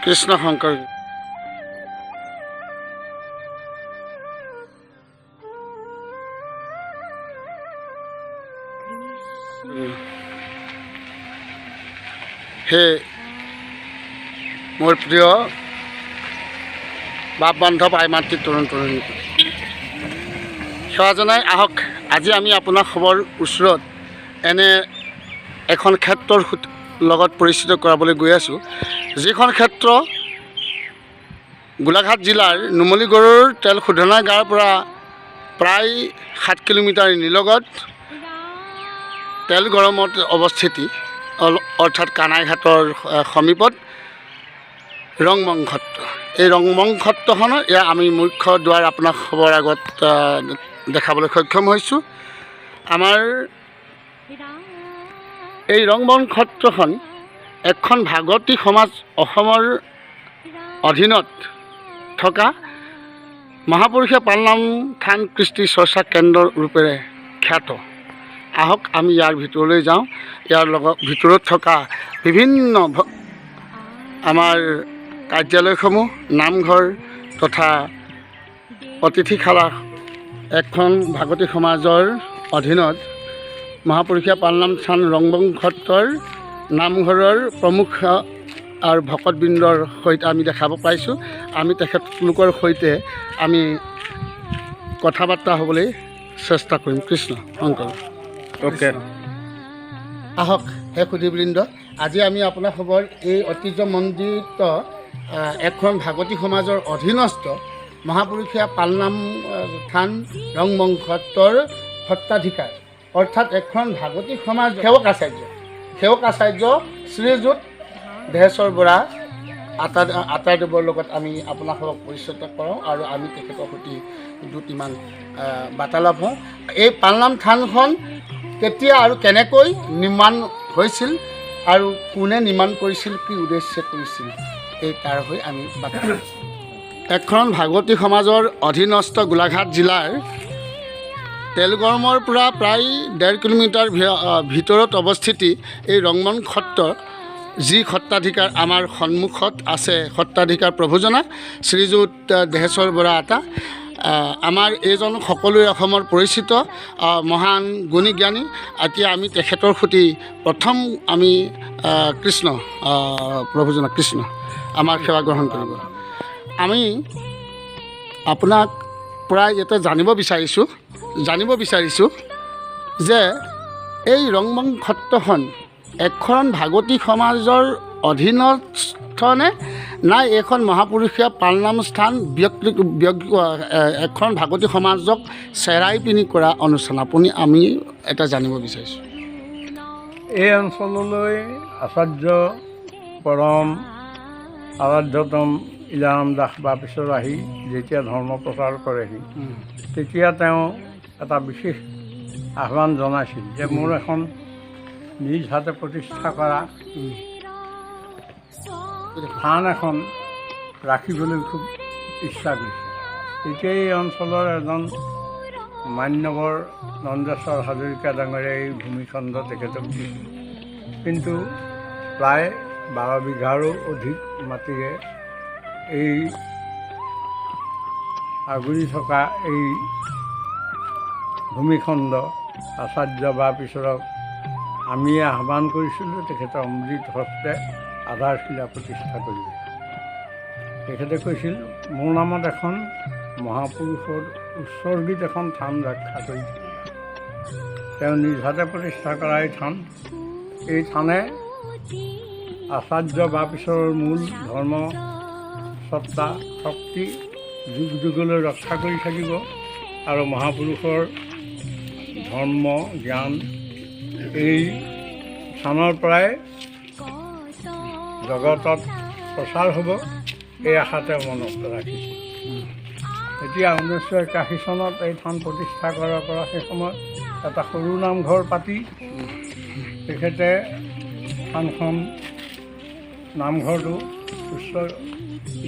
কৃষ্ণ শংকৰ হে মোৰ প্ৰিয় বাপ বান্ধৱ আই মাতৃ তৰুণ তৰুণী সেৱা জনাই আহক। আজি আমি আপোনাক খবৰ ওচৰত এনে এখন ক্ষেত্ৰৰ লগত পৰিচিত কৰাবলৈ গৈ আছোঁ, যিখন ক্ষেত্ৰ গোলাঘাট জিলাৰ নুমলীগড়ৰ তেল শোধনাগাৰৰ পৰা প্ৰায় 7 কিলোমিটাৰ নিলগত তেল গৰমত অৱস্থিতি, অৰ্থাৎ কানাইঘাটৰ সমীপত ৰংমং সত্ৰ। এই ৰংমং সত্ৰখনৰ এয়া আমি মুখ্য দুৱাৰ আপোনাক খবৰ আগত দেখাবলৈ সক্ষম হৈছোঁ। আমাৰ এই ৰংমং সত্ৰখন এখন ভাগৱতী সমাজ অসমৰ অধীনত থকা মহাপুৰুষীয়া পালনাম থান কৃষ্টি চৰ্চা কেন্দ্ৰ ৰূপেৰে খ্যাত। আহক আমি ইয়াৰ ভিতৰলৈ যাওঁ। ইয়াৰ লগত ভিতৰত থকা বিভিন্ন আমাৰ কাৰ্যালয়সমূহ, নামঘৰ তথা অতিথিশালা এখন ভাগৱতী সমাজৰ অধীনত মহাপুৰুষীয়া পালনাম থান ৰংমং সত্ৰৰ নামঘৰৰ প্ৰমুখ আৰু ভকতবৃন্দৰ সৈতে আমি দেখাব পাইছোঁ। আমি তেখেতলোকৰ সৈতে আমি কথা বাৰ্তা হ'বলৈ চেষ্টা কৰিম। কৃষ্ণ শংকৰ। অ'কে, আহক হে সুধীবৃন্দ, আজি আমি আপোনাৰ খবৰ এই ঐতিহ্যমণ্ডিত এখন ভাগৱতী সমাজৰ অধীনস্থ মহাপুৰুষীয়া পালনাম থান ৰংমং সত্ৰৰ সত্ৰাধিকাৰ, অৰ্থাৎ এখন ভাগৱতী সমাজ সেৱক আচাৰ্য শ্ৰীযুত দেহেশ্বৰ বৰা আটাইদেৱৰ লগত আমি আপোনালোকক পৰিচিত কৰাওঁ আৰু আমি তেখেতৰ সৈতে দুটিমান বাৰ্তালাপ হওঁ। এই পালনাম থানখন কেতিয়া আৰু কেনেকৈ নিৰ্মাণ হৈছিল আৰু কোনে নিৰ্মাণ কৰিছিল, কি উদ্দেশ্যে কৰিছিল, এই তাৰ হৈ আমি বাৰ্তালাপ। এখন ভাগৱতী সমাজৰ অধীনস্থ গোলাঘাট জিলাৰ তেলগৰমৰ পৰা প্ৰায় 1.5 কিলোমিটাৰ ভিতৰত অৱস্থিতি এই ৰংমং সত্ৰ, যি সত্ৰাধিকাৰ আমাৰ সন্মুখত আছে, সত্ৰাধিকাৰ প্ৰভুজনা শ্ৰীযুত দেহেশ্বৰ বৰা আটা। আমাৰ এইজন সকলোৱে অসমৰ পৰিচিত মহান গুণী জ্ঞানী। এতিয়া আমি তেখেতৰ সৈতে প্ৰথম আমি কৃষ্ণ প্ৰভুজনা কৃষ্ণ আমাৰ সেৱা গ্ৰহণ কৰিব। আমি আপোনাক প্ৰায় ইয়াতে জানিব বিচাৰিছোঁ যে এই ৰংমং সত্ৰখন এখন ভাগৱতী সমাজৰ অধীনস্থনে নাই এইখন মহাপুৰুষীয়া পালনাম স্থান এখন ভাগৱতী সমাজক চেৰাই পিনি কৰা অনুষ্ঠান, আমি এটা জানিব বিচাৰিছোঁ। এই অঞ্চললৈ আচাৰ্য পৰম আৰাধ্যতম ইলাৰাম দাস বাপেশ্বৰ আহি যেতিয়া ধৰ্ম প্ৰচাৰ কৰেহি, তেতিয়া তেওঁ এটা বিশেষ আহ্বান জনাইছিল যে মোৰ এখন নিজ হাতে প্ৰতিষ্ঠা কৰা থান এখন ৰাখিবলৈ খুব ইচ্ছা কৰিছে। তেতিয়া এই অঞ্চলৰ এজন মান্যবৰ নন্দেশ্বৰ হাজৰিকা ডাঙৰীয়াই এই ভূমিখণ্ড তেখেতক দিছিল, কিন্তু প্ৰায় 12 বিঘাৰো অধিক মাটিৰে এই আগুৰি থকা এই ভূমিখণ্ড আচাৰ্য বাপেশ্বৰক আমি আহ্বান কৰিছিলোঁ তেখেতৰ অমৃত হস্তে আধাৰশিলা প্ৰতিষ্ঠা কৰিব। তেখেতে কৈছিল মোৰ নামত এখন মহাপুৰুষৰ উৎসৰ্গিত এখন থান ৰক্ষা কৰিছিল। তেওঁ নিজ হাতে প্ৰতিষ্ঠা কৰা এই থানে আচাৰ্য বাপেশ্বৰৰ মূল ধৰ্ম সত্তা শক্তি যুগ যুগলৈ ৰক্ষা কৰি থাকিব আৰু মহাপুৰুষৰ ধৰ্ম জ্ঞান এই স্থানৰ পৰাই জগতত প্ৰচাৰ হ'ব, এই আশাতে মনত ৰাখিছে। এতিয়া 1981 চনত এই থান প্ৰতিষ্ঠা কৰাৰ পৰা সেই সময়ত এটা সৰু নামঘৰ পাতি তেখেতে থানখন নামঘৰটো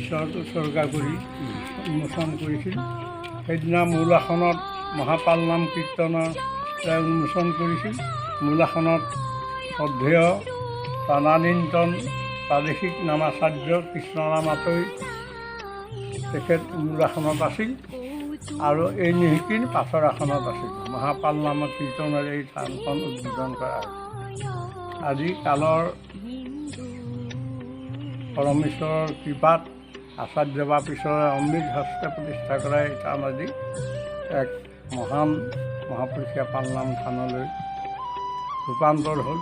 ঈশ্বৰত উৎসৰ্গা কৰি উন্মোচন কৰিছিল। সেইদিনা মূল আসনত মহাপালনাম কীৰ্তনৰ উন্মোচন কৰিছিল। মূল আসনত শ্ৰদ্ধেয় প্ৰাণানীন্তন প্ৰাদেশিক নামাচাৰ্য কৃষ্ণৰাম আতৈ তেখেত মূল আসনত আছিল আৰু এই নিশিকিন পাছৰ আসনত আছিল। মহাপাল নামৰ কীৰ্তনেৰে এই থানখন উদ্বোধন কৰা হয়। আজি কালৰ পৰমেশ্বৰৰ কৃপাত আচাৰ্য বা পিছৰে অমৃত হস্তে প্ৰতিষ্ঠা কৰা এই থান আজি এক মহান মহাপুৰুষীয়া পালনাম থানলৈ ৰূপান্তৰ হ'ল।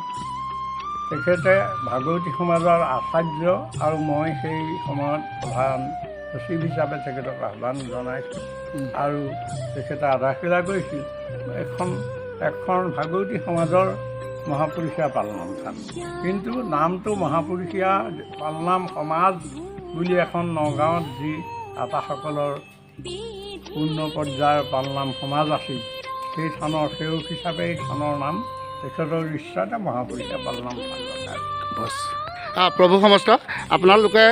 তেখেতে ভাগৱতী সমাজৰ আচাৰ্য আৰু মই সেই সময়ত প্ৰধান সচিব হিচাপে তেখেতক আহ্বান জনাইছোঁ আৰু তেখেতে আধাৰশিলা কৰিছিল এখন ভাগৱতী সমাজৰ মহাপুৰুষীয়া পালনাম থান। কিন্তু নামটো মহাপুৰুষীয়া পালনাম সমাজ বুলি এখন নগাঁৱত যি আতাসকলৰ পূৰ্ণ পৰ্যায়ৰ পালনাম সমাজ আছিল, সেই থানৰ সেৱক হিচাপে এই থানৰ নাম তেখেতৰ ইচ্ছাতে মহাপুৰুষীয়া পালনাম থান ৰখা। বছ প্ৰভু সমস্ত আপোনালোকে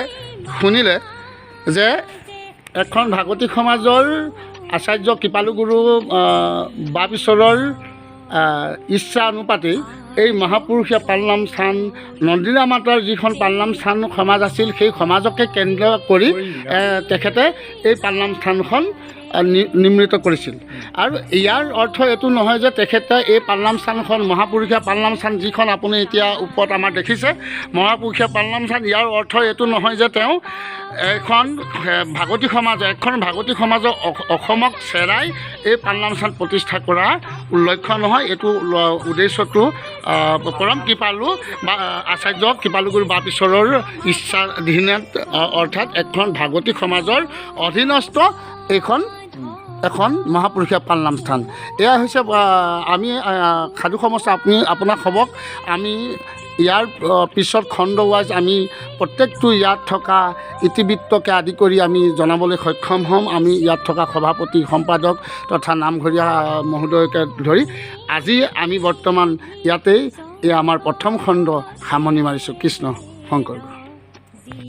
শুনিলে যে এখন ভাগৱতী সমাজৰ আচাৰ্য কৃপালুগুৰু বাপঈশ্বৰৰ ইচ্ছা অনুপাতে এই মহাপুৰুষীয়া পালনাম স্থান নন্দিনা মাতাৰ যিখন পালনাম স্থান সমাজ আছিল, সেই সমাজকে কেন্দ্ৰ কৰি তেখেতে এই পালনাম স্থানখন নিৰ্মিত কৰিছিল। আৰু ইয়াৰ অৰ্থ এইটো নহয় যে তেখেতে এই পালনাম স্থানখন মহাপুৰুষীয়া পালনাম স্থান যিখন আপুনি এতিয়া ওপৰত আমাৰ দেখিছে মহাপুৰুষীয়া পালনাম স্থান, ইয়াৰ অৰ্থ এইটো নহয় যে তেওঁ এখন ভাগৱতী সমাজৰ অসমক চেৰাই এই পালনাম স্থান প্ৰতিষ্ঠা কৰা লক্ষ্য নহয়। এইটো উদ্দেশ্যটো পৰম কৃপালু বা আচাৰ্য কৃপালুগুৰু বাপঈশ্বৰৰ ইচ্ছাধীনত অৰ্থাৎ এখন ভাগৱতী সমাজৰ অধীনস্থ এখন মহাপুৰুষীয়া পালনাম স্থান। এয়া হৈছে আমি সাধু সমস্যা আপোনাক হ'বক আমি ইয়াৰ পিছত খণ্ড ৱাইজ আমি প্ৰত্যেকটো ইয়াত থকা ইতিবৃত্তকে আদি কৰি আমি জনাবলৈ সক্ষম হ'ম। আমি ইয়াত থকা সভাপতি সম্পাদক তথা নামঘৰীয়া মহোদয়কে ধৰি আজি আমি বৰ্তমান ইয়াতেই আমাৰ প্ৰথম খণ্ড সামৰণি মাৰিছোঁ। কৃষ্ণ শংকৰ।